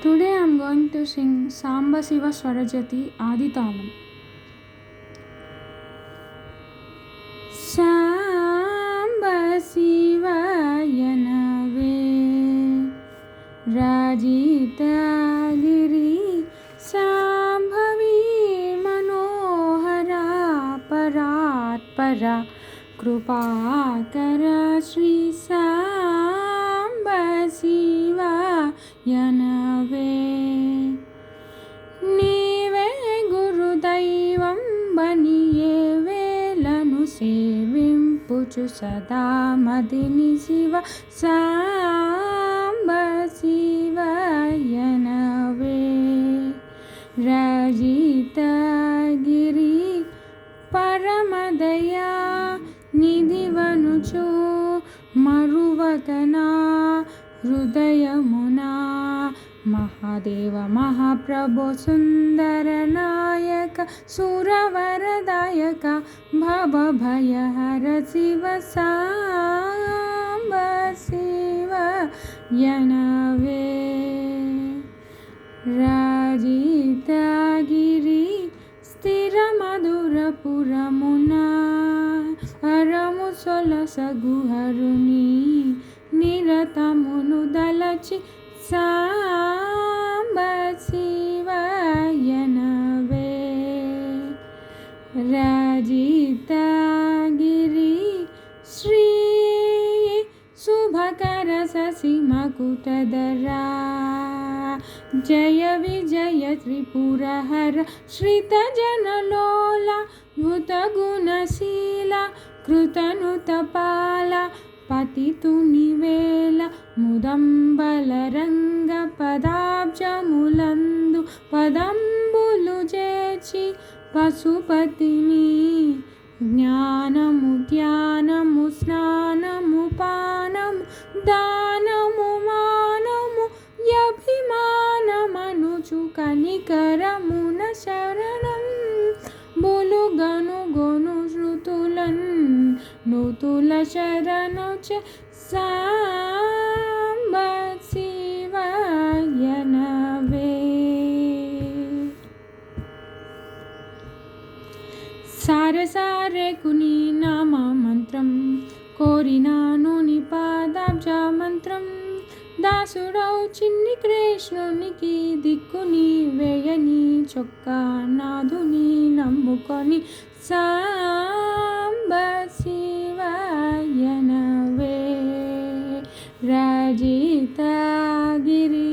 Today I am going to sing Samba Siva Swarajati Aditalam. Samba Siva Yanave Rajita Giri Sambhavi Manohara Parat Para Krupakara Sri Samba Siva Yanave నీవే గురుదైవం బనియే వేలను సేవింపుచు సదా మదిని శివ సాంబ శివయనవే రజితగిరి పరమదయా నిధివనుచు మరువకనా హృదయమునా మహాదేవ మహాప్రభో సుందర నాయక సురవరదాయక భవ భయహర శివ సాంబ శివ యనవే రాజితగిరి స్థిర మధురపురమునా అరము సొలస గుహరుని నిరతమును దలచి సాంబ శివయనవే రజితగిరి శ్రీ శుభకర శశి మకుటధరా జయ విజయ త్రిపురహర శ్రిత జనలోల యుత గుణశీల కృతనుతపాల పతితుని వేల ముదంబల రంగ పదాబ్జములందు పదంబులు చేర్చి పశుపతిని జ్ఞానము ధ్యానము స్నానము పానము దానము మానము యభిమానమనుచు కనికరమున శరణం బొలుగను గొను శృతులన్ నూతుల శరణుచ సాంబ శివయనవే సారసారే కుని నామ మంత్రం కోరినాను ని పాదాబ్జ మంత్రం దాసుడౌ చిన్ని కృష్ణునికి దిక్కుని వేయని చొక్కా నాదుని నమ్ముకొని సాంబ శివయనవే రజితగిరి